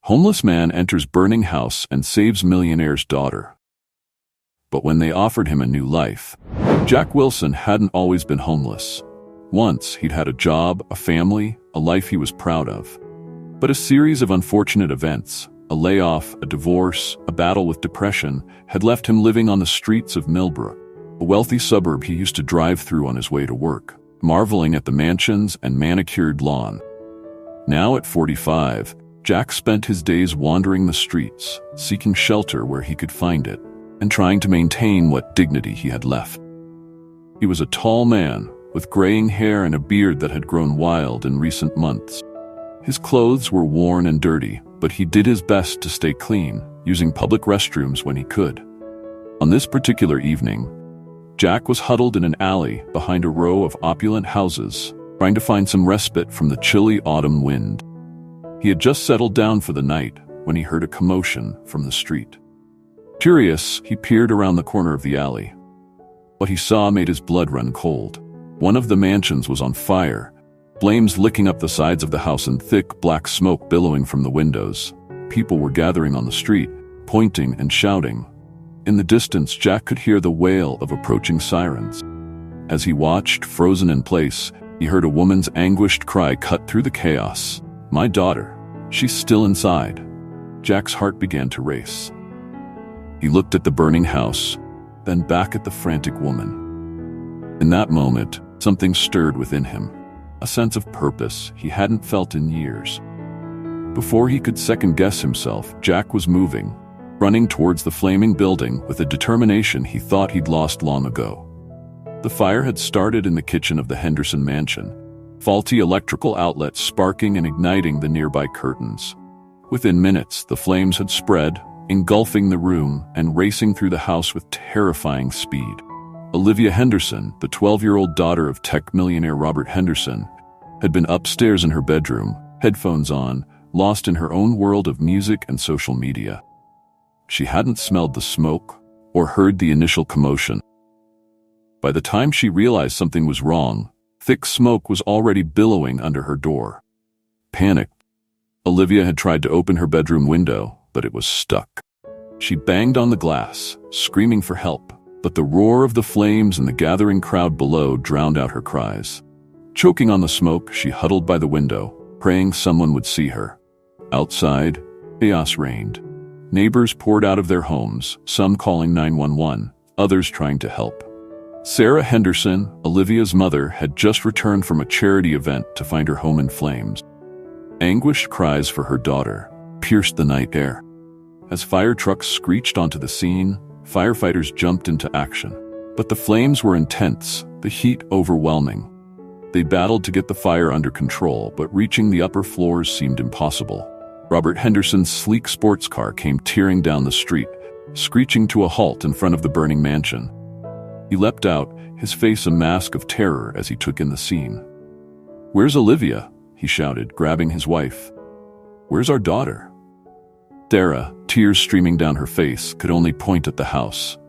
Homeless man enters burning house and saves millionaire's daughter. But when they offered him a new life, Jack Wilson hadn't always been homeless. Once, he'd had a job, a family, a life he was proud of. But a series of unfortunate events, a layoff, a divorce, a battle with depression, had left him living on the streets of Millbrook, a wealthy suburb he used to drive through on his way to work, marveling at the mansions and manicured lawn. Now at 45, Jack spent his days wandering the streets, seeking shelter where he could find it, and trying to maintain what dignity he had left. He was a tall man, with graying hair and a beard that had grown wild in recent months. His clothes were worn and dirty, but he did his best to stay clean, using public restrooms when he could. On this particular evening, Jack was huddled in an alley behind a row of opulent houses, trying to find some respite from the chilly autumn wind. He had just settled down for the night when he heard a commotion from the street. Curious, he peered around the corner of the alley. What he saw made his blood run cold. One of the mansions was on fire, flames licking up the sides of the house and thick black smoke billowing from the windows. People were gathering on the street, pointing and shouting. In the distance, Jack could hear the wail of approaching sirens. As he watched, frozen in place, he heard a woman's anguished cry cut through the chaos. "My daughter. She's still inside." Jack's heart began to race. He looked at the burning house, then back at the frantic woman. In that moment, something stirred within him, a sense of purpose he hadn't felt in years. Before he could second-guess himself, Jack was moving, running towards the flaming building with a determination he thought he'd lost long ago. The fire had started in the kitchen of the Henderson mansion, faulty electrical outlets sparking and igniting the nearby curtains. Within minutes, the flames had spread, engulfing the room and racing through the house with terrifying speed. Olivia Henderson, the 12-year-old daughter of tech millionaire Robert Henderson, had been upstairs in her bedroom, headphones on, lost in her own world of music and social media. She hadn't smelled the smoke or heard the initial commotion. By the time she realized something was wrong, thick smoke was already billowing under her door. Panicked, Olivia had tried to open her bedroom window, but it was stuck. She banged on the glass, screaming for help, but the roar of the flames and the gathering crowd below drowned out her cries. Choking on the smoke, she huddled by the window, praying someone would see her. Outside, chaos reigned. Neighbors poured out of their homes, some calling 911, others trying to help. Sarah Henderson, Olivia's mother, had just returned from a charity event to find her home in flames. Anguished cries for her daughter pierced the night air. As fire trucks screeched onto the scene, firefighters jumped into action. But the flames were intense, the heat overwhelming. They battled to get the fire under control, but reaching the upper floors seemed impossible. Robert Henderson's sleek sports car came tearing down the street, screeching to a halt in front of the burning mansion. He leapt out, his face a mask of terror as he took in the scene. "Where's Olivia?" he shouted, grabbing his wife. "Where's our daughter?" Sarah, tears streaming down her face, could only point at the house.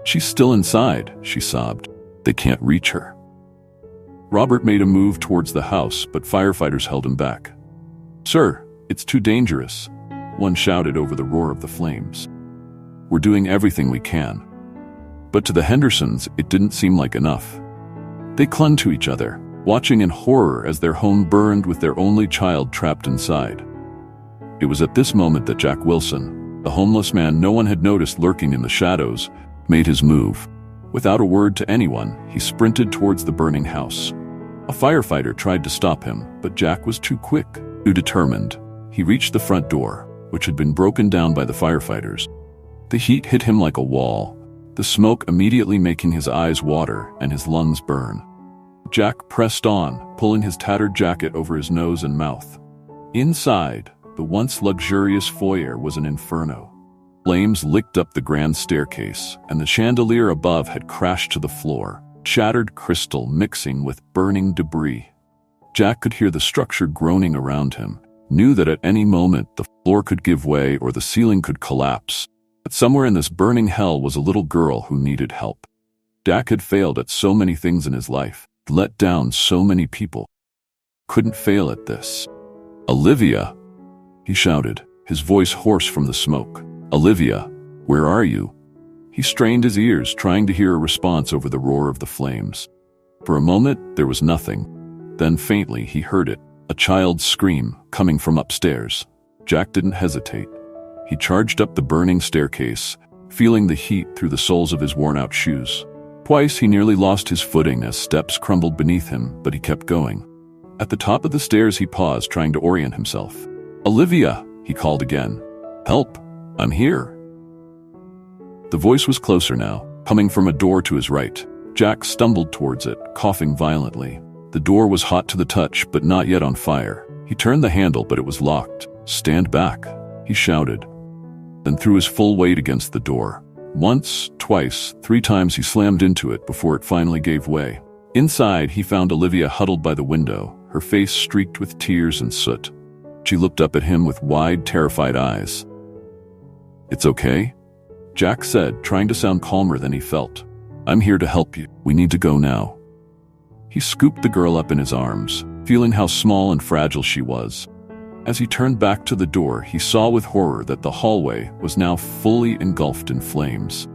"She's still inside," she sobbed. "They can't reach her." Robert made a move towards the house, but firefighters held him back. "Sir, it's too dangerous," one shouted over the roar of the flames. "We're doing everything we can." But to the Hendersons, it didn't seem like enough. They clung to each other, watching in horror as their home burned with their only child trapped inside. It was at this moment that Jack Wilson, the homeless man no one had noticed lurking in the shadows, made his move. Without a word to anyone, he sprinted towards the burning house. A firefighter tried to stop him, but Jack was too quick, too determined. He reached the front door, which had been broken down by the firefighters. The heat hit him like a wall, the smoke immediately making his eyes water and his lungs burn. Jack pressed on, pulling his tattered jacket over his nose and mouth. Inside, the once luxurious foyer was an inferno. Flames licked up the grand staircase, and the chandelier above had crashed to the floor, shattered crystal mixing with burning debris. Jack could hear the structure groaning around him, knew that at any moment the floor could give way or the ceiling could collapse. But somewhere in this burning hell was a little girl who needed help. Jack had failed at so many things in his life, let down so many people. Couldn't fail at this. "Olivia!" he shouted, his voice hoarse from the smoke. "Olivia, where are you?" He strained his ears, trying to hear a response over the roar of the flames. For a moment, there was nothing. Then faintly, he heard it, a child's scream coming from upstairs. Jack didn't hesitate. He charged up the burning staircase, feeling the heat through the soles of his worn-out shoes. Twice he nearly lost his footing as steps crumbled beneath him, but he kept going. At the top of the stairs he paused, trying to orient himself. "Olivia!" he called again. "Help! I'm here!" The voice was closer now, coming from a door to his right. Jack stumbled towards it, coughing violently. The door was hot to the touch, but not yet on fire. He turned the handle, but it was locked. "Stand back," he shouted, then threw his full weight against the door. Once, twice, 3 times he slammed into it before it finally gave way. Inside, he found Olivia huddled by the window, her face streaked with tears and soot. She looked up at him with wide, terrified eyes. "It's okay?" Jack said, trying to sound calmer than he felt. "I'm here to help you. We need to go now." He scooped the girl up in his arms, feeling how small and fragile she was. As he turned back to the door, he saw with horror that the hallway was now fully engulfed in flames.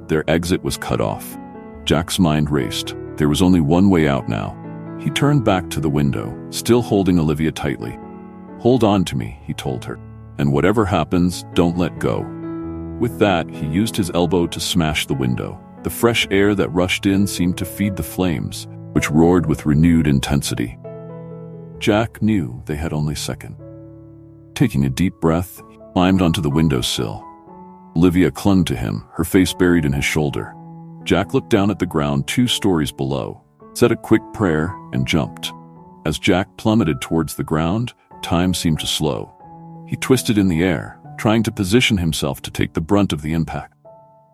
Their exit was cut off. Jack's mind raced. There was only one way out now. He turned back to the window, still holding Olivia tightly. "Hold on to me," he told her, "and whatever happens, don't let go." With that, he used his elbow to smash the window. The fresh air that rushed in seemed to feed the flames, which roared with renewed intensity. Jack knew they had only seconds. Taking a deep breath, he climbed onto the windowsill. Olivia clung to him, her face buried in his shoulder. Jack looked down at the ground 2 stories below, said a quick prayer, and jumped. As Jack plummeted towards the ground, time seemed to slow. He twisted in the air, trying to position himself to take the brunt of the impact.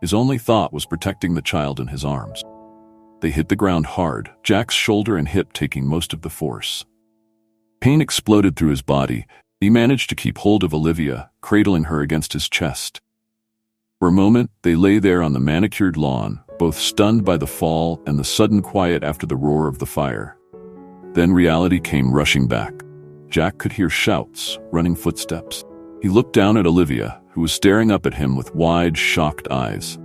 His only thought was protecting the child in his arms. They hit the ground hard, Jack's shoulder and hip taking most of the force. Pain exploded through his body. He managed to keep hold of Olivia, cradling her against his chest. For a moment, they lay there on the manicured lawn, both stunned by the fall and the sudden quiet after the roar of the fire. Then reality came rushing back. Jack could hear shouts, running footsteps. He looked down at Olivia, who was staring up at him with wide, shocked eyes.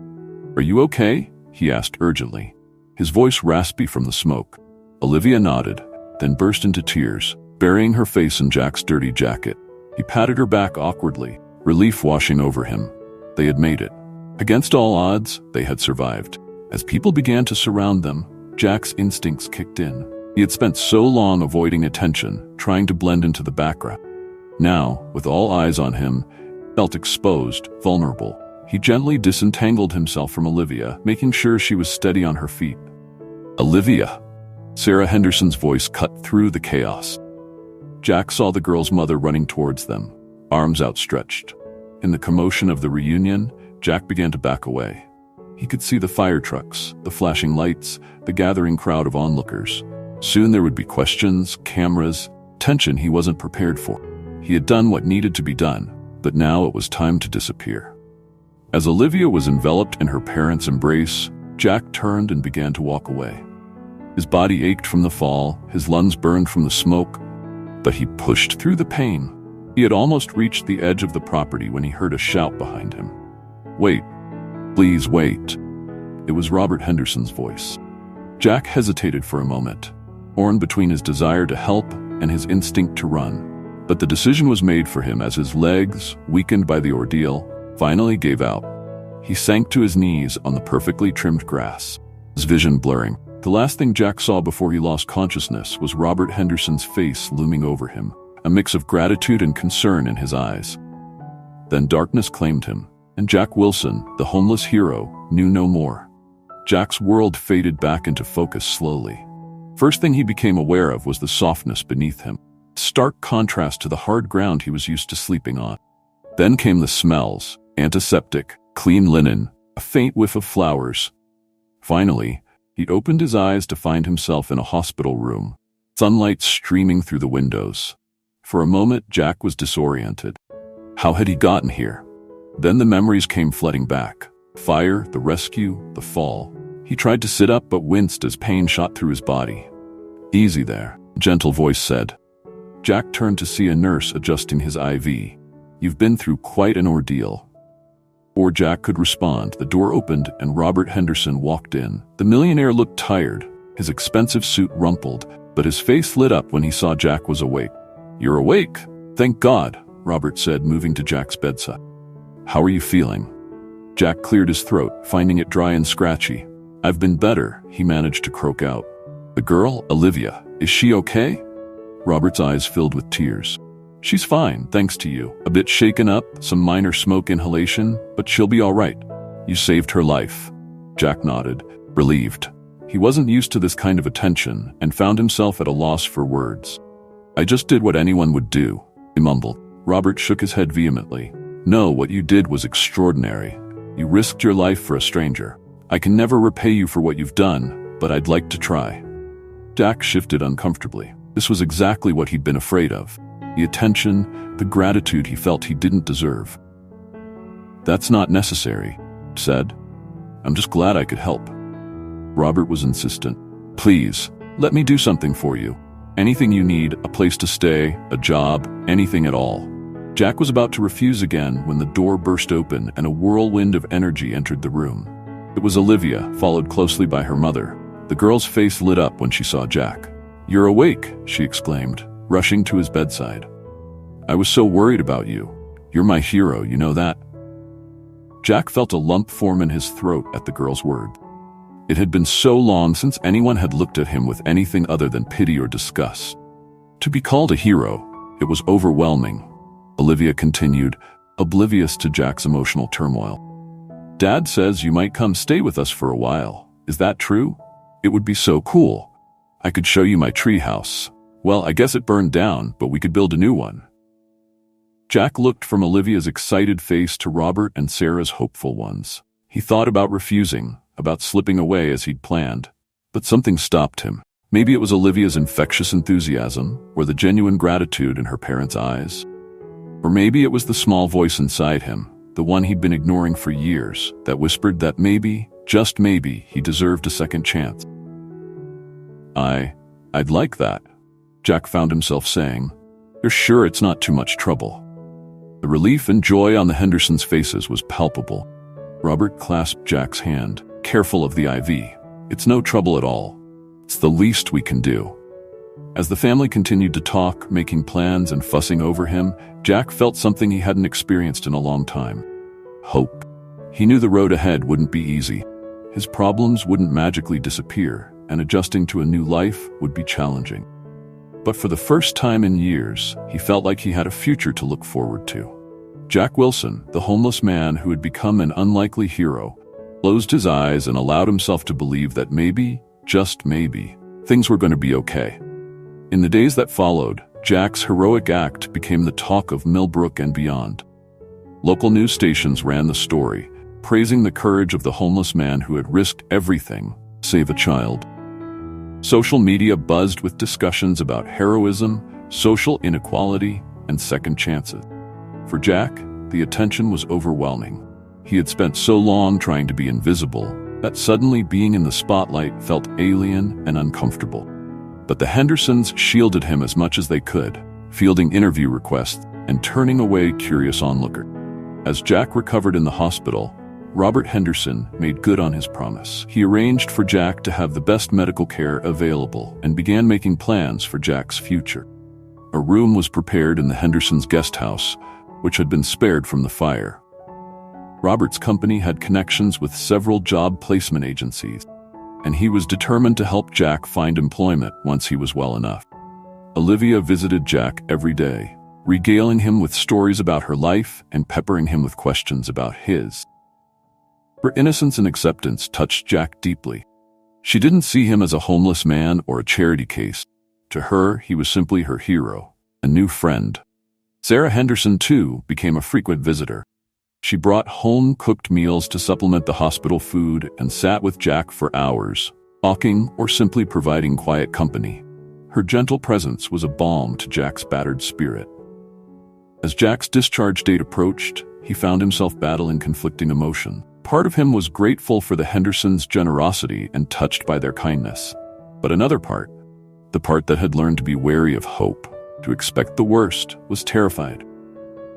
"Are you okay?" he asked urgently, his voice raspy from the smoke. Olivia nodded, then burst into tears, burying her face in Jack's dirty jacket. He patted her back awkwardly, relief washing over him. They had made it. Against all odds, they had survived. As people began to surround them, Jack's instincts kicked in. He had spent so long avoiding attention, trying to blend into the background. Now, with all eyes on him, he felt exposed, vulnerable. He gently disentangled himself from Olivia, making sure she was steady on her feet. "Olivia!" Sarah Henderson's voice cut through the chaos. Jack saw the girl's mother running towards them, arms outstretched. In the commotion of the reunion, Jack began to back away. He could see the fire trucks, the flashing lights, the gathering crowd of onlookers. Soon there would be questions, cameras, tension he wasn't prepared for. He had done what needed to be done, but now it was time to disappear. As Olivia was enveloped in her parents' embrace, Jack turned and began to walk away. His body ached from the fall, his lungs burned from the smoke, but he pushed through the pain. He had almost reached the edge of the property when he heard a shout behind him. "Wait, please wait." It was Robert Henderson's voice. Jack hesitated for a moment, torn between his desire to help and his instinct to run. But the decision was made for him as his legs, weakened by the ordeal, finally gave out. He sank to his knees on the perfectly trimmed grass, his vision blurring. The last thing Jack saw before he lost consciousness was Robert Henderson's face looming over him, a mix of gratitude and concern in his eyes. Then darkness claimed him, and Jack Wilson, the homeless hero, knew no more. Jack's world faded back into focus slowly. First thing he became aware of was the softness beneath him, stark contrast to the hard ground he was used to sleeping on. Then came the smells, antiseptic, clean linen, a faint whiff of flowers. Finally, he opened his eyes to find himself in a hospital room, sunlight streaming through the windows. For a moment, Jack was disoriented. How had he gotten here? Then the memories came flooding back. Fire, the rescue, the fall. He tried to sit up but winced as pain shot through his body. "Easy there," a gentle voice said. Jack turned to see a nurse adjusting his IV. You've been through quite an ordeal." Before Jack could respond, the door opened and Robert Henderson walked in. The millionaire looked tired, his expensive suit rumpled, but his face lit up when he saw Jack was awake. "You're awake? Thank God," Robert said, moving to Jack's bedside. "How are you feeling?" Jack cleared his throat, finding it dry and scratchy. "I've been better," he managed to croak out. "The girl, Olivia, is she okay?" Robert's eyes filled with tears. "She's fine, thanks to you. A bit shaken up, some minor smoke inhalation, but she'll be all right. You saved her life." Jack nodded, relieved. He wasn't used to this kind of attention and found himself at a loss for words. "I just did what anyone would do," he mumbled. Robert shook his head vehemently. "No, what you did was extraordinary. You risked your life for a stranger. I can never repay you for what you've done, but I'd like to try." Jack shifted uncomfortably. This was exactly what he'd been afraid of. The attention, the gratitude he felt he didn't deserve. "That's not necessary," he said. "I'm just glad I could help." Robert was insistent. "Please, let me do something for you. Anything you need, a place to stay, a job, anything at all." Jack was about to refuse again when the door burst open and a whirlwind of energy entered the room. It was Olivia, followed closely by her mother. The girl's face lit up when she saw Jack. "You're awake," she exclaimed, rushing to his bedside. "I was so worried about you. You're my hero, you know that?" Jack felt a lump form in his throat at the girl's word. It had been so long since anyone had looked at him with anything other than pity or disgust. To be called a hero, it was overwhelming. Olivia continued, oblivious to Jack's emotional turmoil. "Dad says you might come stay with us for a while. Is that true? It would be so cool. I could show you my tree house. Well, I guess it burned down, but we could build a new one." Jack looked from Olivia's excited face to Robert and Sarah's hopeful ones. He thought about refusing, about slipping away as he'd planned, but something stopped him. Maybe it was Olivia's infectious enthusiasm, or the genuine gratitude in her parents' eyes. Or maybe it was the small voice inside him, the one he'd been ignoring for years, that whispered that maybe, just maybe, he deserved a second chance. I'd like that," Jack found himself saying. "You're sure it's not too much trouble?" The relief and joy on the Hendersons' faces was palpable. Robert clasped Jack's hand, careful of the IV. "It's no trouble at all. It's the least we can do." As the family continued to talk, making plans and fussing over him, Jack felt something he hadn't experienced in a long time. Hope. He knew the road ahead wouldn't be easy. His problems wouldn't magically disappear, and adjusting to a new life would be challenging. But for the first time in years, he felt like he had a future to look forward to. Jack Wilson, the homeless man who had become an unlikely hero, closed his eyes and allowed himself to believe that maybe, just maybe, things were going to be okay. In the days that followed, Jack's heroic act became the talk of Millbrook and beyond. Local news stations ran the story, praising the courage of the homeless man who had risked everything to save a child. Social media buzzed with discussions about heroism, social inequality, and second chances. For Jack, the attention was overwhelming. He had spent so long trying to be invisible that suddenly being in the spotlight felt alien and uncomfortable. But the Hendersons shielded him as much as they could, fielding interview requests and turning away curious onlookers. As Jack recovered in the hospital, Robert Henderson made good on his promise. He arranged for Jack to have the best medical care available and began making plans for Jack's future. A room was prepared in the Hendersons' guest house, which had been spared from the fire. Robert's company had connections with several job placement agencies, and he was determined to help Jack find employment once he was well enough. Olivia visited Jack every day, regaling him with stories about her life and peppering him with questions about his. Her innocence and acceptance touched Jack deeply. She didn't see him as a homeless man or a charity case. To her, he was simply her hero, a new friend. Sarah Henderson, too, became a frequent visitor. She brought home-cooked meals to supplement the hospital food and sat with Jack for hours, talking or simply providing quiet company. Her gentle presence was a balm to Jack's battered spirit. As Jack's discharge date approached, he found himself battling conflicting emotions. Part of him was grateful for the Hendersons' generosity and touched by their kindness. But another part, the part that had learned to be wary of hope, to expect the worst, was terrified.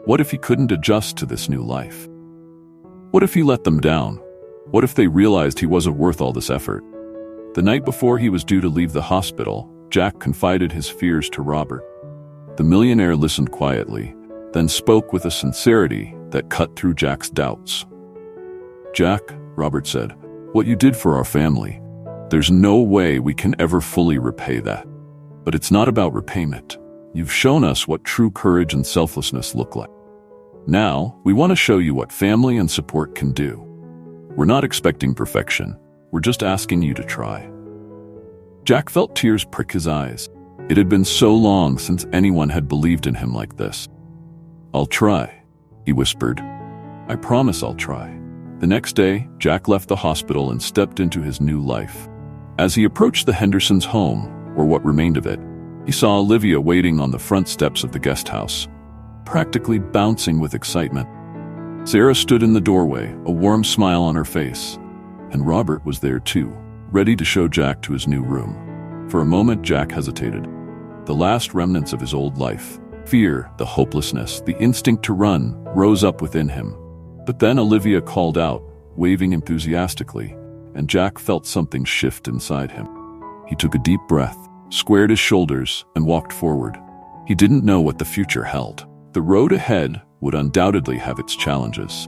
What if he couldn't adjust to this new life? What if he let them down? What if they realized he wasn't worth all this effort? The night before he was due to leave the hospital, Jack confided his fears to Robert. The millionaire listened quietly, then spoke with a sincerity that cut through Jack's doubts. "Jack," Robert said, "what you did for our family, there's no way we can ever fully repay that. But it's not about repayment. You've shown us what true courage and selflessness look like. Now, we want to show you what family and support can do. We're not expecting perfection. We're just asking you to try." Jack felt tears prick his eyes. It had been so long since anyone had believed in him like this. "I'll try," he whispered. "I promise I'll try." The next day, Jack left the hospital and stepped into his new life. As he approached the Hendersons' home, or what remained of it, he saw Olivia waiting on the front steps of the guest house, practically bouncing with excitement. Sarah stood in the doorway, a warm smile on her face, and Robert was there too, ready to show Jack to his new room. For a moment, Jack hesitated. The last remnants of his old life, fear, the hopelessness, the instinct to run, rose up within him. But then Olivia called out, waving enthusiastically, and Jack felt something shift inside him. He took a deep breath, squared his shoulders, and walked forward. He didn't know what the future held. The road ahead would undoubtedly have its challenges.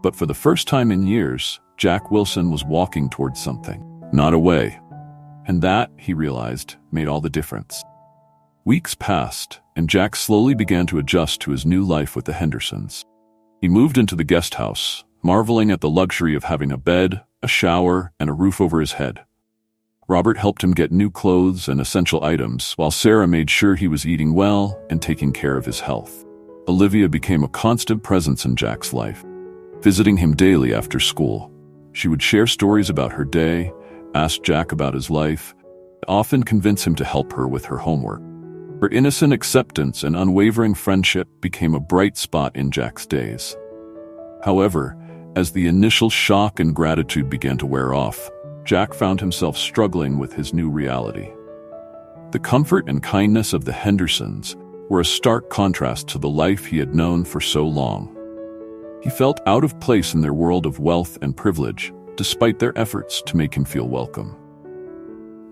But for the first time in years, Jack Wilson was walking towards something, not away. And that, he realized, made all the difference. Weeks passed, and Jack slowly began to adjust to his new life with the Hendersons. He moved into the guest house, marveling at the luxury of having a bed, a shower, and a roof over his head. Robert helped him get new clothes and essential items, while Sarah made sure he was eating well and taking care of his health. Olivia became a constant presence in Jack's life, visiting him daily after school. She would share stories about her day, ask Jack about his life, and often convince him to help her with her homework. Her innocent acceptance and unwavering friendship became a bright spot in Jack's days. However, as the initial shock and gratitude began to wear off, Jack found himself struggling with his new reality. The comfort and kindness of the Hendersons were a stark contrast to the life he had known for so long. He felt out of place in their world of wealth and privilege, despite their efforts to make him feel welcome.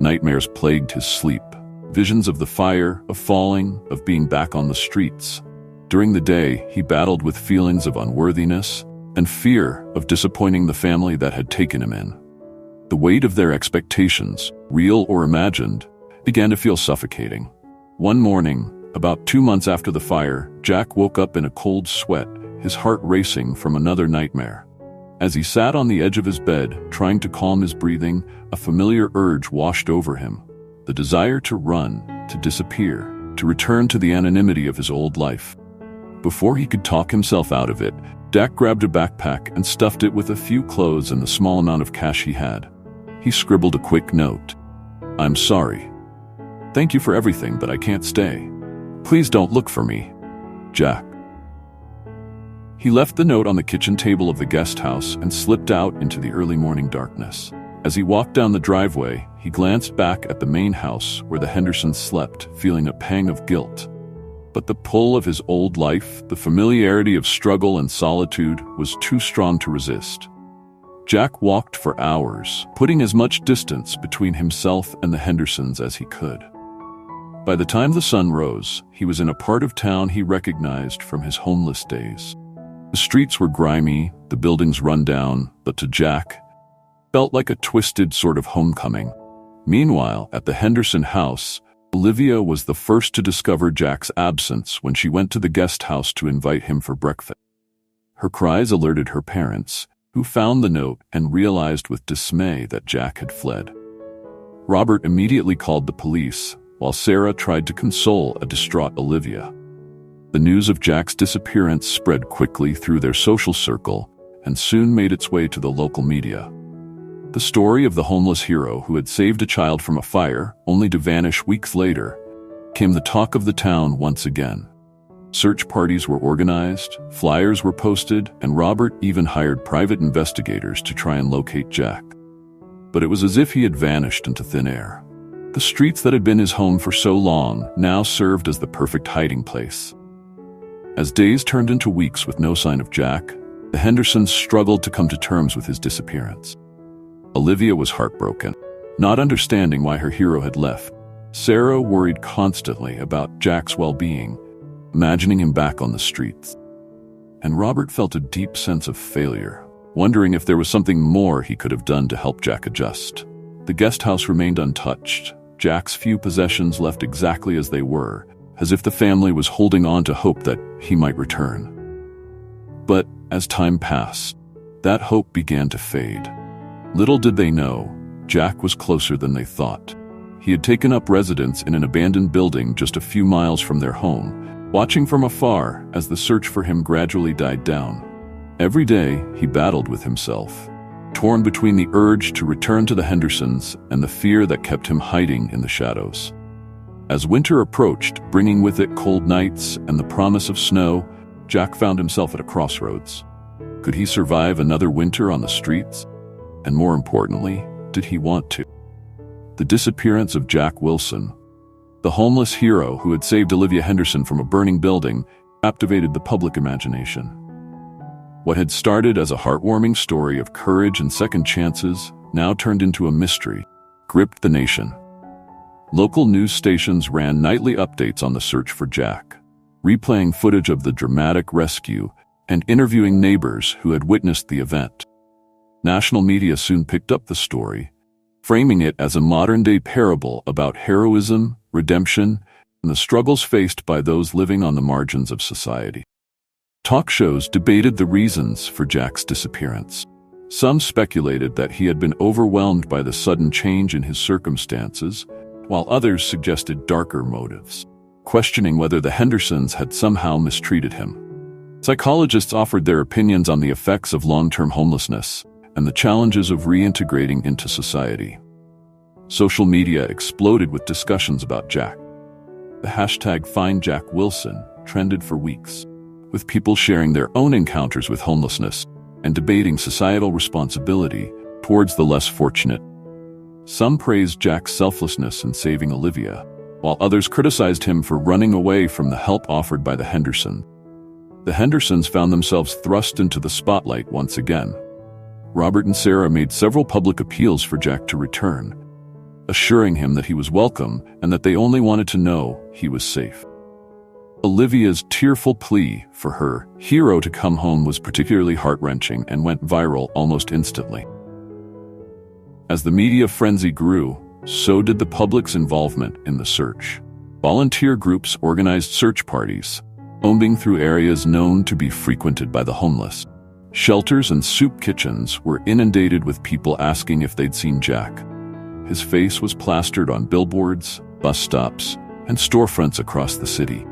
Nightmares plagued his sleep, visions of the fire, of falling, of being back on the streets. During the day, he battled with feelings of unworthiness and fear of disappointing the family that had taken him in. The weight of their expectations, real or imagined, began to feel suffocating. One morning, about 2 months after the fire, Jack woke up in a cold sweat, his heart racing from another nightmare. As he sat on the edge of his bed, trying to calm his breathing, a familiar urge washed over him. The desire to run, to disappear, to return to the anonymity of his old life. Before he could talk himself out of it, Jack grabbed a backpack and stuffed it with a few clothes and the small amount of cash he had. He scribbled a quick note. "I'm sorry. Thank you for everything, but I can't stay. Please don't look for me. Jack." He left the note on the kitchen table of the guest house and slipped out into the early morning darkness. As he walked down the driveway, he glanced back at the main house where the Hendersons slept, feeling a pang of guilt. But the pull of his old life, the familiarity of struggle and solitude, was too strong to resist. Jack walked for hours, putting as much distance between himself and the Hendersons as he could. By the time the sun rose, he was in a part of town he recognized from his homeless days. The streets were grimy, the buildings run down, but to Jack, felt like a twisted sort of homecoming. Meanwhile, at the Henderson house, Olivia was the first to discover Jack's absence when she went to the guest house to invite him for breakfast. Her cries alerted her parents, who found the note and realized with dismay that Jack had fled. Robert immediately called the police, while Sarah tried to console a distraught Olivia. The news of Jack's disappearance spread quickly through their social circle and soon made its way to the local media. The story of the homeless hero who had saved a child from a fire, only to vanish weeks later, became the talk of the town once again. Search parties were organized, flyers were posted, and Robert even hired private investigators to try and locate Jack. But it was as if he had vanished into thin air. The streets that had been his home for so long now served as the perfect hiding place. As days turned into weeks with no sign of Jack, the Hendersons struggled to come to terms with his disappearance. Olivia was heartbroken, not understanding why her hero had left. Sarah worried constantly about Jack's well-being, imagining him back on the streets. And Robert felt a deep sense of failure, wondering if there was something more he could have done to help Jack adjust. The guest house remained untouched, Jack's few possessions left exactly as they were, as if the family was holding on to hope that he might return. But as time passed, that hope began to fade. Little did they know, Jack was closer than they thought. He had taken up residence in an abandoned building just a few miles from their home, watching from afar as the search for him gradually died down. Every day, he battled with himself, torn between the urge to return to the Hendersons and the fear that kept him hiding in the shadows. As winter approached, bringing with it cold nights and the promise of snow, Jack found himself at a crossroads. Could he survive another winter on the streets? And more importantly, did he want to? The disappearance of Jack Wilson, the homeless hero who had saved Olivia Henderson from a burning building, captivated the public imagination. What had started as a heartwarming story of courage and second chances now turned into a mystery, gripped the nation. Local news stations ran nightly updates on the search for Jack, replaying footage of the dramatic rescue and interviewing neighbors who had witnessed the event. National media soon picked up the story, framing it as a modern-day parable about heroism, redemption, and the struggles faced by those living on the margins of society. Talk shows debated the reasons for Jack's disappearance. Some speculated that he had been overwhelmed by the sudden change in his circumstances, while others suggested darker motives, questioning whether the Hendersons had somehow mistreated him. Psychologists offered their opinions on the effects of long-term homelessness and the challenges of reintegrating into society. Social media exploded with discussions about Jack. The hashtag #FindJackWilson trended for weeks, with people sharing their own encounters with homelessness and debating societal responsibility towards the less fortunate. Some praised Jack's selflessness in saving Olivia, while others criticized him for running away from the help offered by the Hendersons. The Hendersons found themselves thrust into the spotlight once again. Robert and Sarah made several public appeals for Jack to return, assuring him that he was welcome and that they only wanted to know he was safe. Olivia's tearful plea for her hero to come home was particularly heart-wrenching and went viral almost instantly. As the media frenzy grew, so did the public's involvement in the search. Volunteer groups organized search parties, combing through areas known to be frequented by the homeless. Shelters and soup kitchens were inundated with people asking if they'd seen Jack. His face was plastered on billboards, bus stops, and storefronts across the city.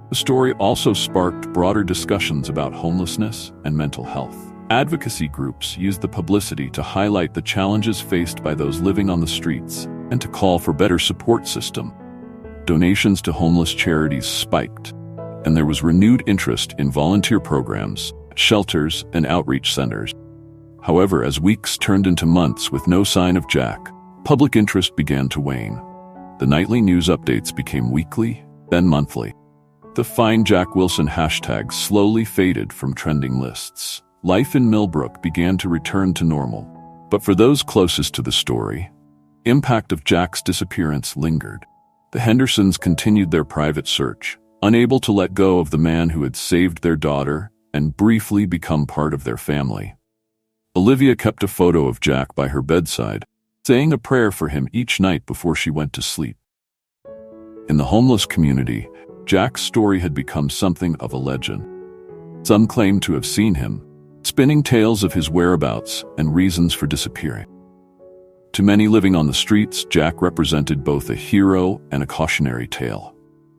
The story also sparked broader discussions about homelessness and mental health. Advocacy groups used the publicity to highlight the challenges faced by those living on the streets and to call for better support system. Donations to homeless charities spiked, and there was renewed interest in volunteer programs, shelters, and outreach centers. However, as weeks turned into months with no sign of Jack, public interest began to wane. The nightly news updates became weekly, then monthly. The Find Jack Wilson hashtag slowly faded from trending lists. Life in Millbrook began to return to normal. But for those closest to the story, impact of Jack's disappearance lingered. The Hendersons continued their private search, unable to let go of the man who had saved their daughter and briefly become part of their family. Olivia kept a photo of Jack by her bedside, saying a prayer for him each night before she went to sleep. In the homeless community, Jack's story had become something of a legend. Some claimed to have seen him, spinning tales of his whereabouts and reasons for disappearing. To many living on the streets, Jack represented both a hero and a cautionary tale,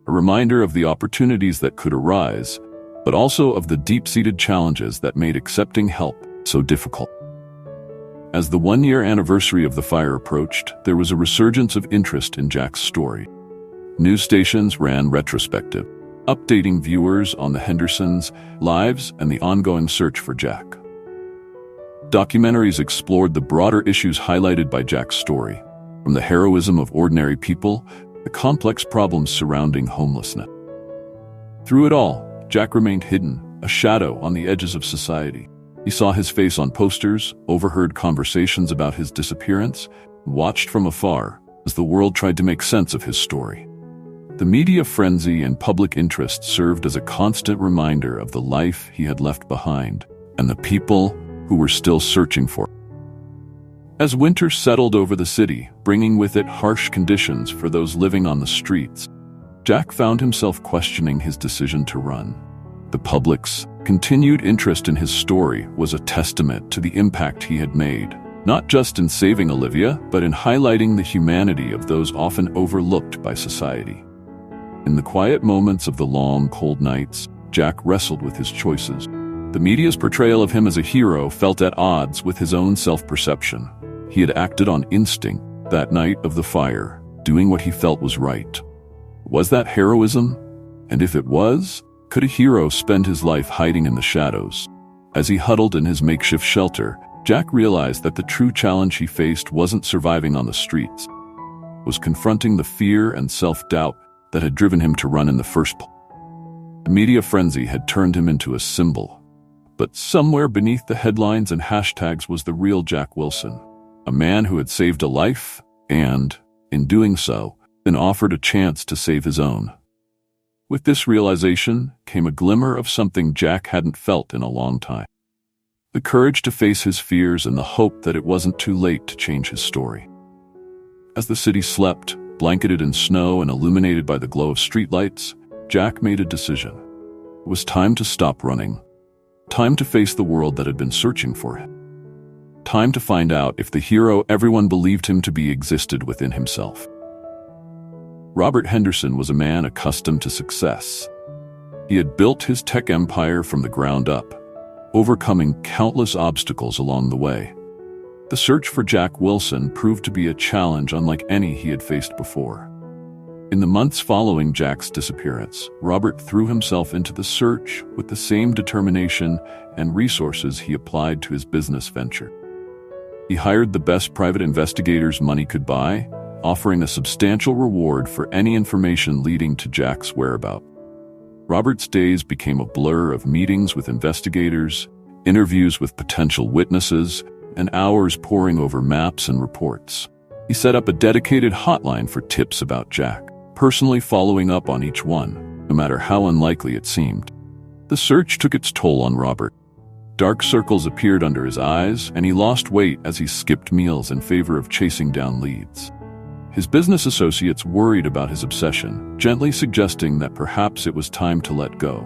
a reminder of the opportunities that could arise, but also of the deep-seated challenges that made accepting help so difficult. As the one-year anniversary of the fire approached, there was a resurgence of interest in Jack's story. News stations ran retrospective, updating viewers on the Hendersons' lives and the ongoing search for Jack. Documentaries explored the broader issues highlighted by Jack's story, from the heroism of ordinary people to the complex problems surrounding homelessness. Through it all, Jack remained hidden, a shadow on the edges of society. He saw his face on posters, overheard conversations about his disappearance, watched from afar as the world tried to make sense of his story. The media frenzy and public interest served as a constant reminder of the life he had left behind and the people who were still searching for him. As winter settled over the city, bringing with it harsh conditions for those living on the streets, Jack found himself questioning his decision to run. The public's continued interest in his story was a testament to the impact he had made, not just in saving Olivia, but in highlighting the humanity of those often overlooked by society. In the quiet moments of the long, cold nights, Jack wrestled with his choices. The media's portrayal of him as a hero felt at odds with his own self-perception. He had acted on instinct that night of the fire, doing what he felt was right. Was that heroism? And if it was, could a hero spend his life hiding in the shadows? As he huddled in his makeshift shelter, Jack realized that the true challenge he faced wasn't surviving on the streets. It was confronting the fear and self-doubt that had driven him to run in the first place. The media frenzy had turned him into a symbol. But somewhere beneath the headlines and hashtags was the real Jack Wilson, a man who had saved a life and, in doing so, been offered a chance to save his own. With this realization came a glimmer of something Jack hadn't felt in a long time. The courage to face his fears and the hope that it wasn't too late to change his story. As the city slept, blanketed in snow and illuminated by the glow of streetlights, Jack made a decision. It was time to stop running. Time to face the world that had been searching for him. Time to find out if the hero everyone believed him to be existed within himself. Robert Henderson was a man accustomed to success. He had built his tech empire from the ground up, overcoming countless obstacles along the way. The search for Jack Wilson proved to be a challenge unlike any he had faced before. In the months following Jack's disappearance, Robert threw himself into the search with the same determination and resources he applied to his business venture. He hired the best private investigators money could buy, offering a substantial reward for any information leading to Jack's whereabouts. Robert's days became a blur of meetings with investigators, interviews with potential witnesses, and hours poring over maps and reports. He set up a dedicated hotline for tips about Jack, personally following up on each one, no matter how unlikely it seemed. The search took its toll on Robert. Dark circles appeared under his eyes, and he lost weight as he skipped meals in favor of chasing down leads. His business associates worried about his obsession, gently suggesting that perhaps it was time to let go.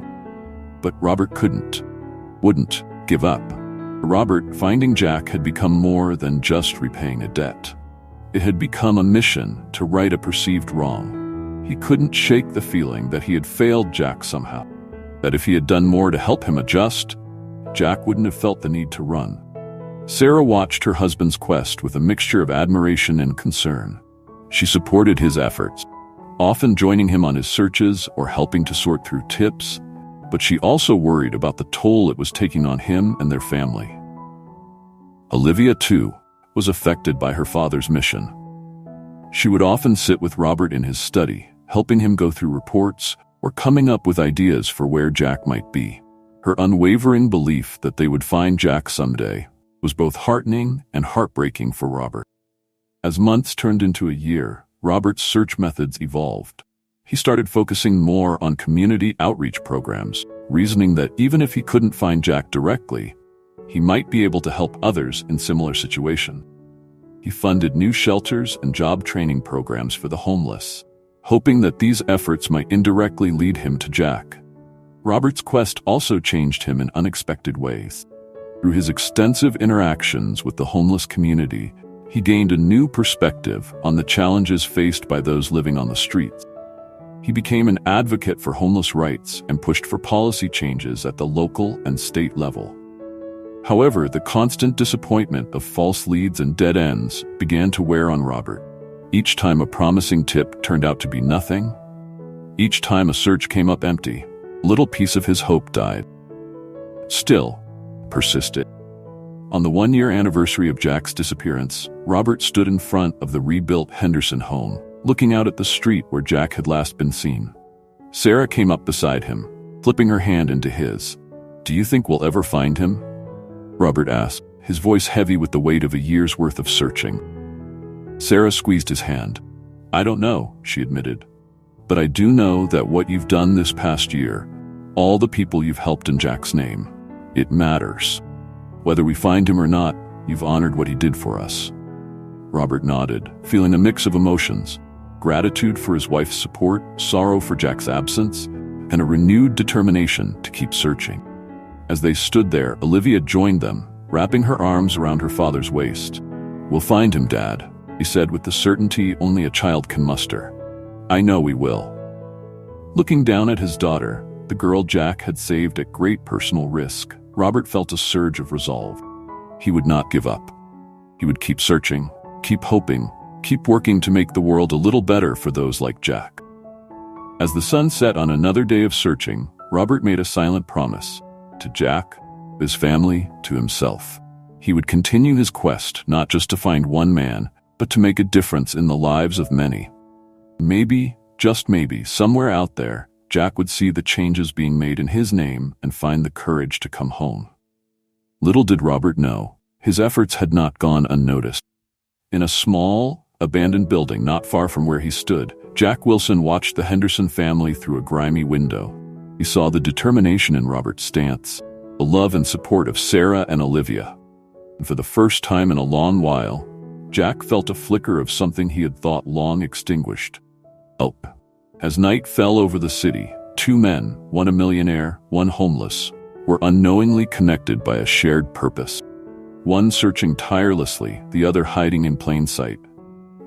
But Robert wouldn't give up. For Robert, finding Jack had become more than just repaying a debt. It had become a mission to right a perceived wrong. He couldn't shake the feeling that he had failed Jack somehow, that if he had done more to help him adjust, Jack wouldn't have felt the need to run. Sarah watched her husband's quest with a mixture of admiration and concern. She supported his efforts, often joining him on his searches or helping to sort through tips, but she also worried about the toll it was taking on him and their family. Olivia, too, was affected by her father's mission. She would often sit with Robert in his study, helping him go through reports or coming up with ideas for where Jack might be. Her unwavering belief that they would find Jack someday was both heartening and heartbreaking for Robert. As months turned into a year, Robert's search methods evolved. He started focusing more on community outreach programs, reasoning that even if he couldn't find Jack directly, he might be able to help others in similar situations. He funded new shelters and job training programs for the homeless, hoping that these efforts might indirectly lead him to Jack. Robert's quest also changed him in unexpected ways. Through his extensive interactions with the homeless community, he gained a new perspective on the challenges faced by those living on the streets. He became an advocate for homeless rights and pushed for policy changes at the local and state level. However, the constant disappointment of false leads and dead ends began to wear on Robert. Each time a promising tip turned out to be nothing, each time a search came up empty, a little piece of his hope died. Still, persisted. On the one-year anniversary of Jack's disappearance, Robert stood in front of the rebuilt Henderson home, looking out at the street where Jack had last been seen. Sarah came up beside him, flipping her hand into his. "Do you think we'll ever find him?" Robert asked, his voice heavy with the weight of a year's worth of searching. Sarah squeezed his hand. "I don't know," she admitted. "But I do know that what you've done this past year, all the people you've helped in Jack's name, it matters. Whether we find him or not, you've honored what he did for us." Robert nodded, feeling a mix of emotions: gratitude for his wife's support, sorrow for Jack's absence, and a renewed determination to keep searching. As they stood there, Olivia joined them, wrapping her arms around her father's waist. "We'll find him, Dad," he said with the certainty only a child can muster. "I know we will." Looking down at his daughter, the girl Jack had saved at great personal risk, Robert felt a surge of resolve. He would not give up. He would keep searching, keep hoping, keep working to make the world a little better for those like Jack. As the sun set on another day of searching, Robert made a silent promise to Jack, his family, to himself. He would continue his quest not just to find one man, but to make a difference in the lives of many. Maybe, just maybe, somewhere out there, Jack would see the changes being made in his name and find the courage to come home. Little did Robert know, his efforts had not gone unnoticed. In a small, abandoned building not far from where he stood, Jack Wilson watched the Henderson family through a grimy window. He saw the determination in Robert's stance, the love and support of Sarah and Olivia. And for the first time in a long while, Jack felt a flicker of something he had thought long extinguished: hope. As night fell over the city, two men, one a millionaire, one homeless, were unknowingly connected by a shared purpose. One searching tirelessly, the other hiding in plain sight.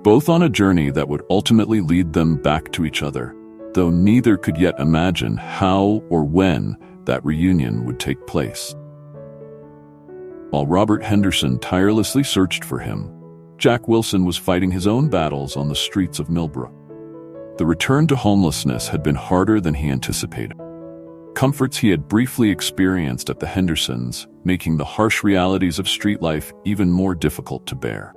Both on a journey that would ultimately lead them back to each other, though neither could yet imagine how or when that reunion would take place. While Robert Henderson tirelessly searched for him, Jack Wilson was fighting his own battles on the streets of Millbrook. The return to homelessness had been harder than he anticipated. Comforts he had briefly experienced at the Hendersons, making the harsh realities of street life even more difficult to bear.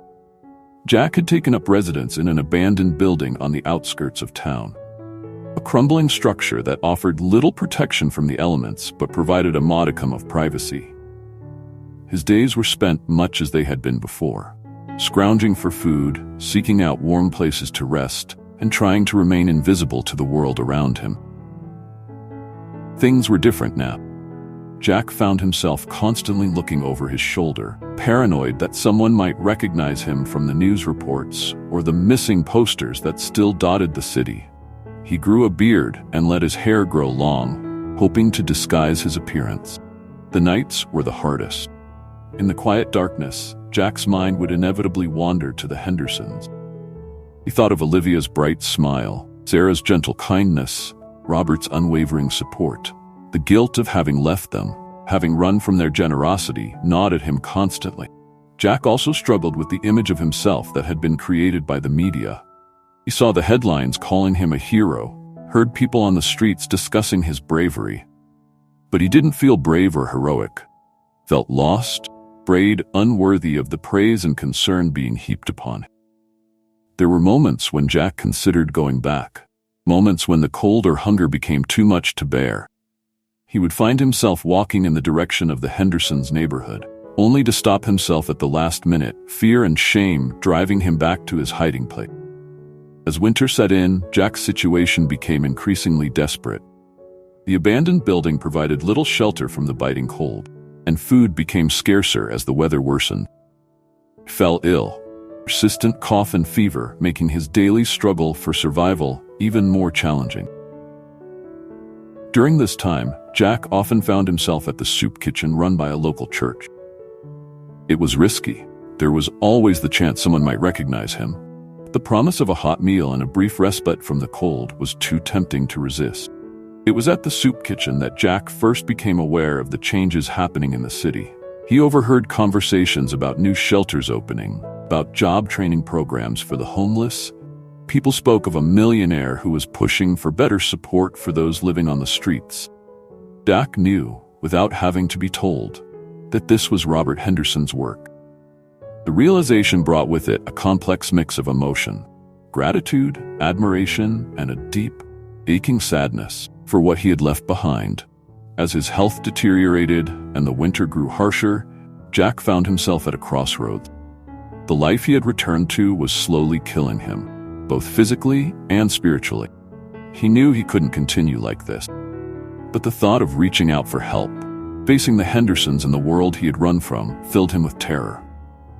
Jack had taken up residence in an abandoned building on the outskirts of town. A crumbling structure that offered little protection from the elements but provided a modicum of privacy. His days were spent much as they had been before, scrounging for food, seeking out warm places to rest, and trying to remain invisible to the world around him. Things were different now. Jack found himself constantly looking over his shoulder, paranoid that someone might recognize him from the news reports or the missing posters that still dotted the city. He grew a beard and let his hair grow long, hoping to disguise his appearance. The nights were the hardest. In the quiet darkness, Jack's mind would inevitably wander to the Hendersons. He thought of Olivia's bright smile, Sarah's gentle kindness, Robert's unwavering support. The guilt of having left them, having run from their generosity, gnawed at him constantly. Jack also struggled with the image of himself that had been created by the media. He saw the headlines calling him a hero, heard people on the streets discussing his bravery. But he didn't feel brave or heroic. Felt lost, afraid, unworthy of the praise and concern being heaped upon him. There were moments when Jack considered going back, moments when the cold or hunger became too much to bear. He would find himself walking in the direction of the Hendersons' neighborhood, only to stop himself at the last minute, fear and shame driving him back to his hiding place. As winter set in, Jack's situation became increasingly desperate. The abandoned building provided little shelter from the biting cold, and food became scarcer as the weather worsened. He fell ill, persistent cough and fever making his daily struggle for survival even more challenging. During this time, Jack often found himself at the soup kitchen run by a local church. It was risky. There was always the chance someone might recognize him. The promise of a hot meal and a brief respite from the cold was too tempting to resist. It was at the soup kitchen that Jack first became aware of the changes happening in the city. He overheard conversations about new shelters opening, about job training programs for the homeless. People spoke of a millionaire who was pushing for better support for those living on the streets. Jack knew, without having to be told, that this was Robert Henderson's work. The realization brought with it a complex mix of emotion, gratitude, admiration, and a deep, aching sadness for what he had left behind. As his health deteriorated and the winter grew harsher, Jack found himself at a crossroads. The life he had returned to was slowly killing him, both physically and spiritually. He knew he couldn't continue like this. But the thought of reaching out for help, facing the Hendersons and the world he had run from, filled him with terror.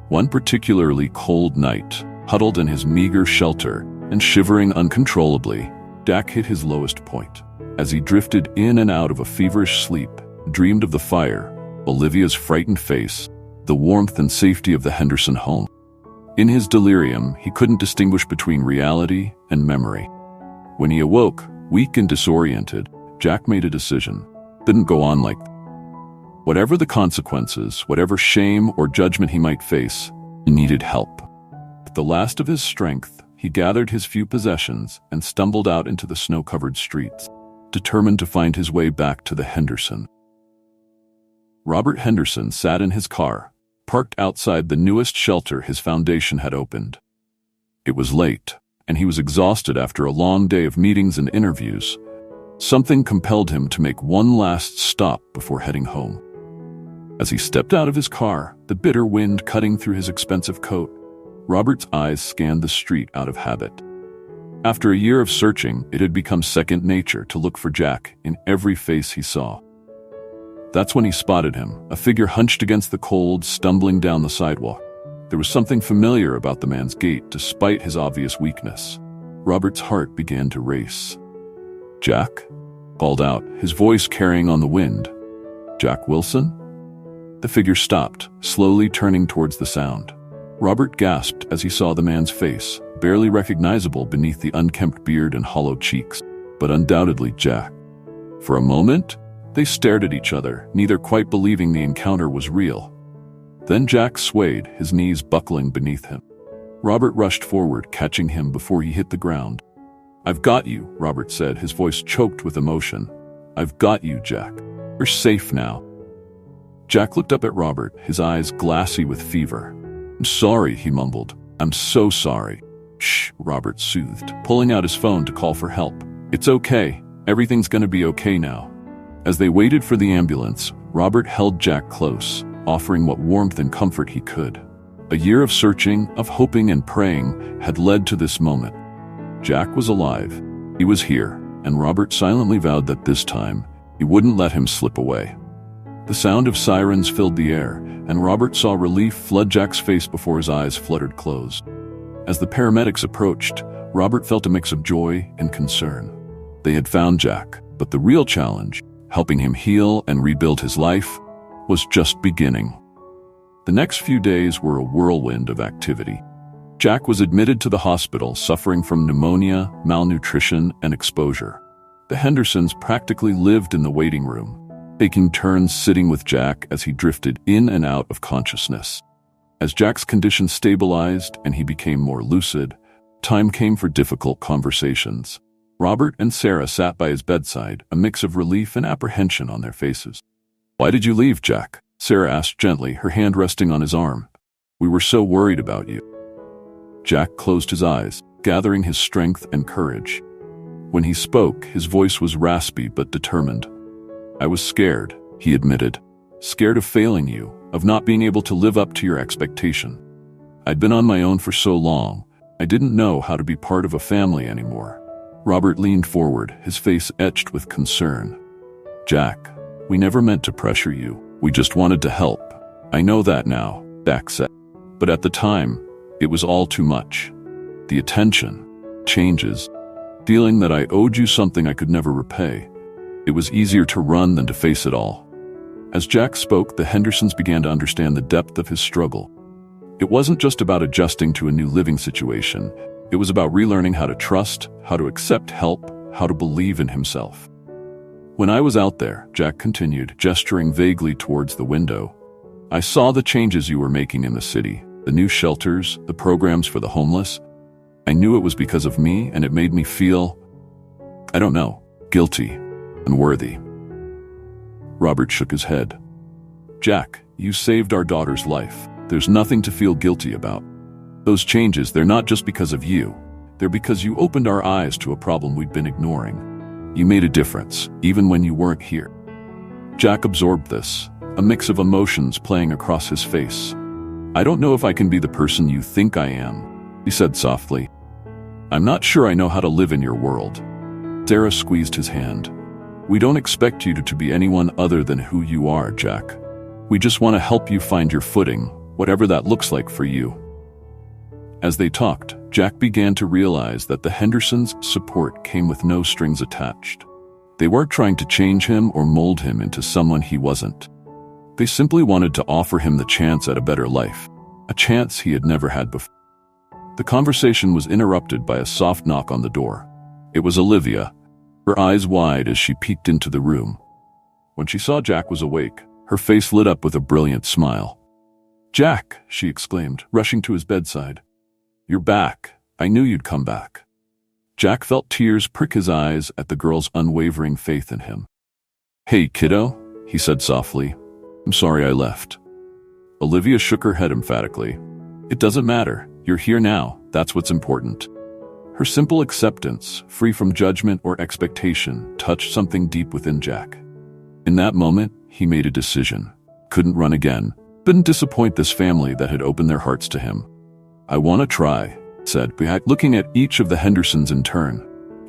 One particularly cold night, huddled in his meager shelter and shivering uncontrollably, Jack hit his lowest point. As he drifted in and out of a feverish sleep, dreamed of the fire, Olivia's frightened face, the warmth and safety of the Henderson home. In his delirium, he couldn't distinguish between reality and memory. When he awoke, weak and disoriented, Jack made a decision. Didn't go on like that. Whatever the consequences, whatever shame or judgment he might face, he needed help. With the last of his strength, he gathered his few possessions and stumbled out into the snow-covered streets, determined to find his way back to the Henderson. Robert Henderson sat in his car, parked outside the newest shelter his foundation had opened. It was late, and he was exhausted after a long day of meetings and interviews. Something compelled him to make one last stop before heading home. As he stepped out of his car, the bitter wind cutting through his expensive coat, Robert's eyes scanned the street out of habit. After a year of searching, it had become second nature to look for Jack in every face he saw. That's when he spotted him, a figure hunched against the cold, stumbling down the sidewalk. There was something familiar about the man's gait, despite his obvious weakness. Robert's heart began to race. "Jack?" called out, his voice carrying on the wind. "Jack Wilson?" The figure stopped, slowly turning towards the sound. Robert gasped as he saw the man's face, barely recognizable beneath the unkempt beard and hollow cheeks, but undoubtedly Jack. For a moment, they stared at each other, neither quite believing the encounter was real. Then Jack swayed, his knees buckling beneath him. Robert rushed forward, catching him before he hit the ground. "I've got you," Robert said, his voice choked with emotion. "I've got you, Jack. You're safe now." Jack looked up at Robert, his eyes glassy with fever. "I'm sorry," he mumbled. "I'm so sorry." "Shh," Robert soothed, pulling out his phone to call for help. "It's okay. Everything's gonna be okay now." As they waited for the ambulance, Robert held Jack close, offering what warmth and comfort he could. A year of searching, of hoping and praying had led to this moment. Jack was alive. He was here, and Robert silently vowed that this time, he wouldn't let him slip away. The sound of sirens filled the air, and Robert saw relief flood Jack's face before his eyes fluttered closed. As the paramedics approached, Robert felt a mix of joy and concern. They had found Jack, but the real challenge, helping him heal and rebuild his life, was just beginning. The next few days were a whirlwind of activity. Jack was admitted to the hospital suffering from pneumonia, malnutrition, and exposure. The Hendersons practically lived in the waiting room, taking turns sitting with Jack as he drifted in and out of consciousness. As Jack's condition stabilized and he became more lucid, time came for difficult conversations. Robert and Sarah sat by his bedside, a mix of relief and apprehension on their faces. "Why did you leave, Jack?" Sarah asked gently, her hand resting on his arm. "We were so worried about you." Jack closed his eyes, gathering his strength and courage. When he spoke, his voice was raspy but determined. "I was scared," he admitted. "Scared of failing you, of not being able to live up to your expectation. I'd been on my own for so long, I didn't know how to be part of a family anymore." Robert leaned forward, his face etched with concern. "Jack, we never meant to pressure you. We just wanted to help. I know that now," Jack said. "But at the time, it was all too much. The attention, changes, feeling that I owed you something I could never repay. It was easier to run than to face it all." As Jack spoke, the Hendersons began to understand the depth of his struggle. It wasn't just about adjusting to a new living situation. It was about relearning how to trust, how to accept help, how to believe in himself. "When I was out there," Jack continued, gesturing vaguely towards the window, "I saw the changes you were making in the city, the new shelters, the programs for the homeless. I knew it was because of me, and it made me feel, I don't know, guilty, unworthy." Robert shook his head. "Jack, you saved our daughter's life. There's nothing to feel guilty about. Those changes, they're not just because of you. They're because you opened our eyes to a problem we'd been ignoring. You made a difference, even when you weren't here." Jack absorbed this, a mix of emotions playing across his face. "I don't know if I can be the person you think I am," he said softly. "I'm not sure I know how to live in your world." Sarah squeezed his hand. "We don't expect you to be anyone other than who you are, Jack. We just want to help you find your footing, whatever that looks like for you." As they talked, Jack began to realize that the Hendersons' support came with no strings attached. They weren't trying to change him or mold him into someone he wasn't. They simply wanted to offer him the chance at a better life, a chance he had never had before. The conversation was interrupted by a soft knock on the door. It was Olivia, her eyes wide as she peeked into the room. When she saw Jack was awake, her face lit up with a brilliant smile. "Jack," she exclaimed, rushing to his bedside. "You're back. I knew you'd come back." Jack felt tears prick his eyes at the girl's unwavering faith in him. "Hey, kiddo," he said softly. "I'm sorry I left." Olivia shook her head emphatically. "It doesn't matter. You're here now. That's what's important." Her simple acceptance, free from judgment or expectation, touched something deep within Jack. In that moment, he made a decision. Couldn't run again. Couldn't disappoint this family that had opened their hearts to him. "I want to try," said, looking at each of the Hendersons in turn.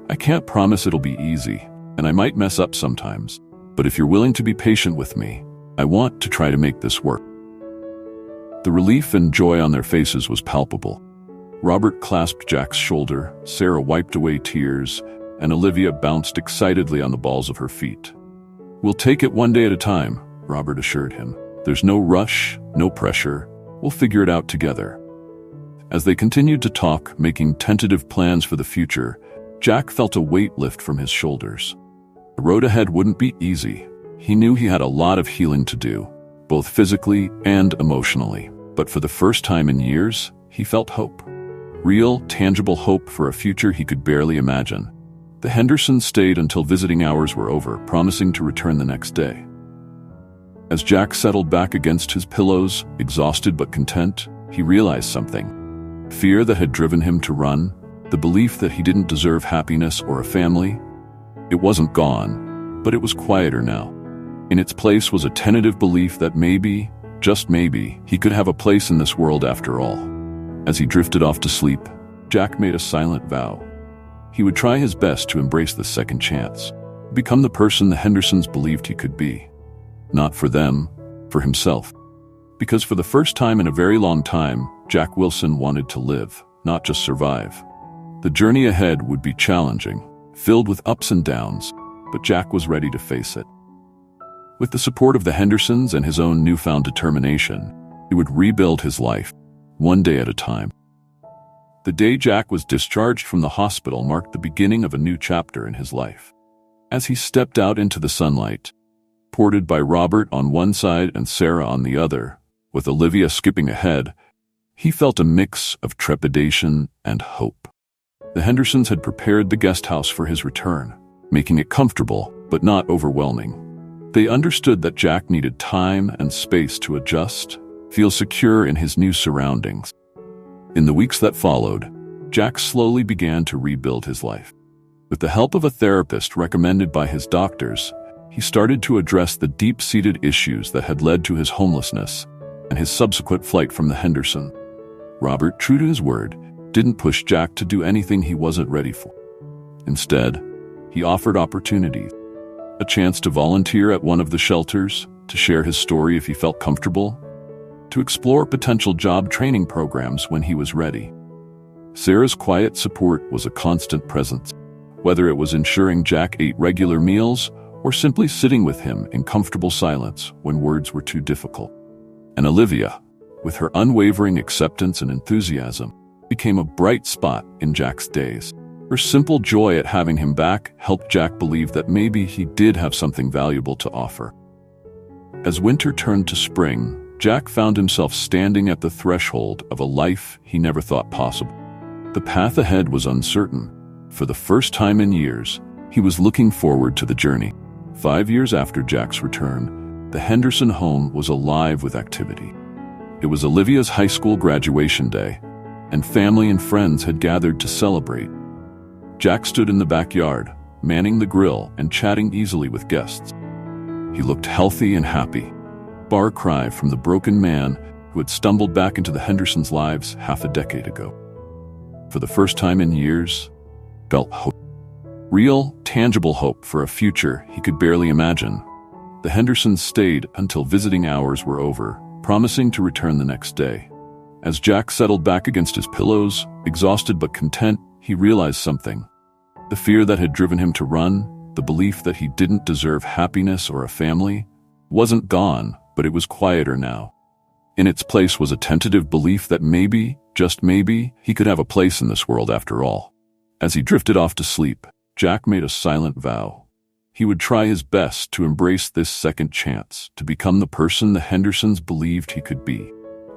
"I can't promise it'll be easy, and I might mess up sometimes. But if you're willing to be patient with me, I want to try to make this work." The relief and joy on their faces was palpable. Robert clasped Jack's shoulder, Sarah wiped away tears, and Olivia bounced excitedly on the balls of her feet. "We'll take it one day at a time," Robert assured him. "There's no rush, no pressure. We'll figure it out together." As they continued to talk, making tentative plans for the future, Jack felt a weight lift from his shoulders. The road ahead wouldn't be easy. He knew he had a lot of healing to do, both physically and emotionally. But for the first time in years, he felt hope. Real, tangible hope for a future he could barely imagine. The Hendersons stayed until visiting hours were over, promising to return the next day. As Jack settled back against his pillows, exhausted but content, he realized something. Fear that had driven him to run, the belief that he didn't deserve happiness or a family, it wasn't gone, but it was quieter now. In its place was a tentative belief that maybe, just maybe, he could have a place in this world after all. As he drifted off to sleep, Jack made a silent vow. He would try his best to embrace the second chance, become the person the Hendersons believed he could be. Not for them, for himself. Because for the first time in a very long time, Jack Wilson wanted to live, not just survive. The journey ahead would be challenging, filled with ups and downs, but Jack was ready to face it. With the support of the Hendersons and his own newfound determination, he would rebuild his life, one day at a time. The day Jack was discharged from the hospital marked the beginning of a new chapter in his life. As he stepped out into the sunlight, supported by Robert on one side and Sarah on the other, with Olivia skipping ahead, he felt a mix of trepidation and hope. The Hendersons had prepared the guest house for his return, making it comfortable but not overwhelming. They understood that Jack needed time and space to adjust, feel secure in his new surroundings. In the weeks that followed, Jack slowly began to rebuild his life. With the help of a therapist recommended by his doctors, he started to address the deep-seated issues that had led to his homelessness and his subsequent flight from the Henderson. Robert, true to his word, didn't push Jack to do anything he wasn't ready for. Instead, he offered opportunities. A chance to volunteer at one of the shelters, to share his story if he felt comfortable, to explore potential job training programs when he was ready. Sarah's quiet support was a constant presence, whether it was ensuring Jack ate regular meals or simply sitting with him in comfortable silence when words were too difficult. And Olivia, with her unwavering acceptance and enthusiasm, became a bright spot in Jack's days. Her simple joy at having him back helped Jack believe that maybe he did have something valuable to offer. As winter turned to spring, Jack found himself standing at the threshold of a life he never thought possible. The path ahead was uncertain. For the first time in years, he was looking forward to the journey. 5 years after Jack's return, the Henderson home was alive with activity. It was Olivia's high school graduation day, and family and friends had gathered to celebrate. Jack stood in the backyard, manning the grill and chatting easily with guests. He looked healthy and happy. Far cry from the broken man who had stumbled back into the Hendersons' lives half a decade ago. For the first time in years, felt hope. Real, tangible hope for a future he could barely imagine. The Hendersons stayed until visiting hours were over, promising to return the next day. As Jack settled back against his pillows, exhausted but content, he realized something. The fear that had driven him to run, the belief that he didn't deserve happiness or a family, wasn't gone, but it was quieter now. In its place was a tentative belief that maybe, just maybe, he could have a place in this world after all. As he drifted off to sleep, Jack made a silent vow. He would try his best to embrace this second chance, to become the person the Hendersons believed he could be.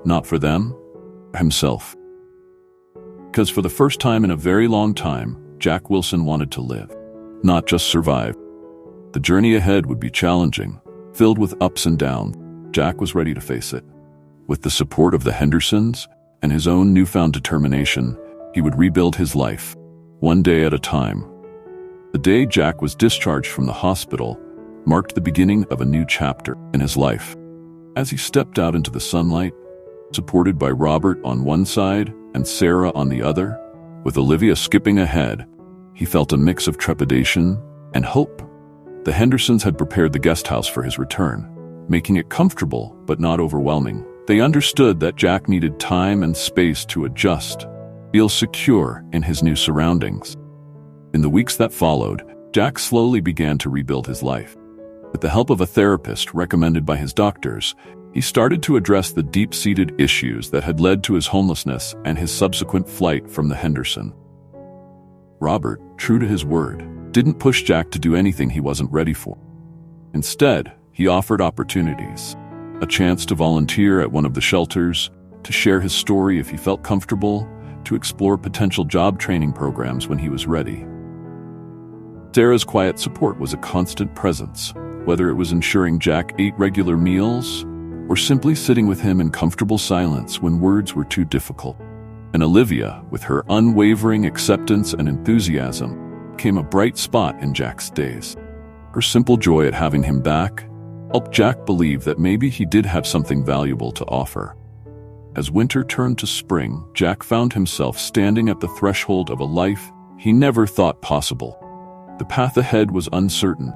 Not for them, himself. Because for the first time in a very long time, Jack Wilson wanted to live, not just survive. The journey ahead would be challenging, filled with ups and downs. Jack was ready to face it. With the support of the Hendersons and his own newfound determination, he would rebuild his life, one day at a time. The day Jack was discharged from the hospital marked the beginning of a new chapter in his life. As he stepped out into the sunlight, supported by Robert on one side and Sarah on the other, with Olivia skipping ahead, he felt a mix of trepidation and hope. The Hendersons had prepared the guest house for his return, making it comfortable but not overwhelming. They understood that Jack needed time and space to adjust, feel secure in his new surroundings. In the weeks that followed, Jack slowly began to rebuild his life. With the help of a therapist recommended by his doctors, he started to address the deep-seated issues that had led to his homelessness and his subsequent flight from the Henderson. Robert, true to his word, didn't push Jack to do anything he wasn't ready for. Instead, he offered opportunities. A chance to volunteer at one of the shelters, to share his story if he felt comfortable, to explore potential job training programs when he was ready. Sarah's quiet support was a constant presence, whether it was ensuring Jack ate regular meals or simply sitting with him in comfortable silence when words were too difficult. And Olivia, with her unwavering acceptance and enthusiasm, became a bright spot in Jack's days. Her simple joy at having him back helped Jack believe that maybe he did have something valuable to offer. As winter turned to spring, Jack found himself standing at the threshold of a life he never thought possible. The path ahead was uncertain.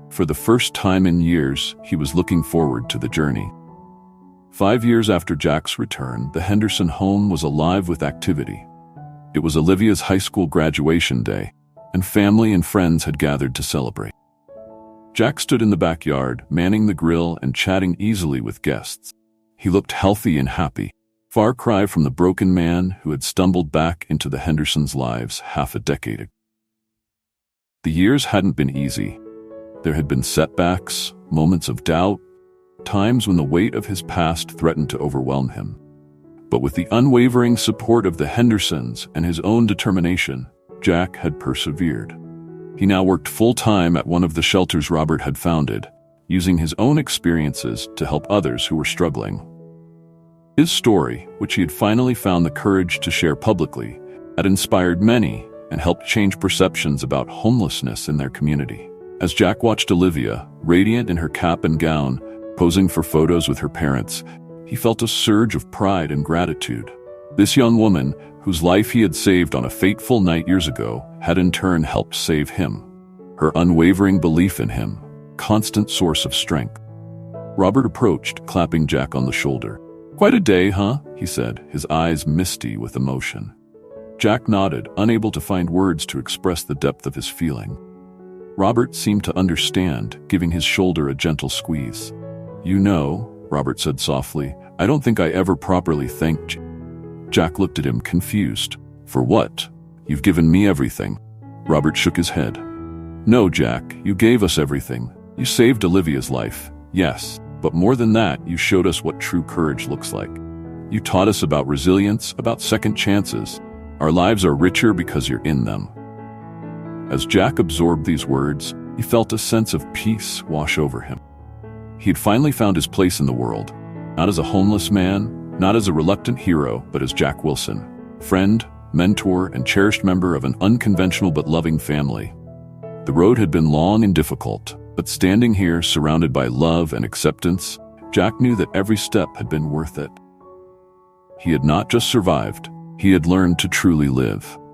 For the first time in years, he was looking forward to the journey. 5 years after Jack's return, the Henderson home was alive with activity. It was Olivia's high school graduation day, and family and friends had gathered to celebrate. Jack stood in the backyard, manning the grill and chatting easily with guests. He looked healthy and happy, far cry from the broken man who had stumbled back into the Hendersons' lives half a decade ago. The years hadn't been easy. There had been setbacks, moments of doubt, times when the weight of his past threatened to overwhelm him. But with the unwavering support of the Hendersons and his own determination, Jack had persevered. He now worked full-time at one of the shelters Robert had founded, using his own experiences to help others who were struggling. His story, which he had finally found the courage to share publicly, had inspired many and helped change perceptions about homelessness in their community. As Jack watched Olivia, radiant in her cap and gown, posing for photos with her parents, he felt a surge of pride and gratitude. This young woman, whose life he had saved on a fateful night years ago, had in turn helped save him. Her unwavering belief in him, constant source of strength. Robert approached, clapping Jack on the shoulder. "Quite a day, huh?" he said, his eyes misty with emotion. Jack nodded, unable to find words to express the depth of his feeling. Robert seemed to understand, giving his shoulder a gentle squeeze. "You know," Robert said softly, "I don't think I ever properly thanked you." Jack looked at him, confused. "For what? You've given me everything." Robert shook his head. "No, Jack, you gave us everything. You saved Olivia's life, yes, but more than that, you showed us what true courage looks like. You taught us about resilience, about second chances. Our lives are richer because you're in them." As Jack absorbed these words, he felt a sense of peace wash over him. He had finally found his place in the world, not as a homeless man, not as a reluctant hero, but as Jack Wilson, friend, mentor, and cherished member of an unconventional but loving family. The road had been long and difficult, But standing here, surrounded by love and acceptance, Jack knew that every step had been worth it. He had not just survived, he had learned to truly live.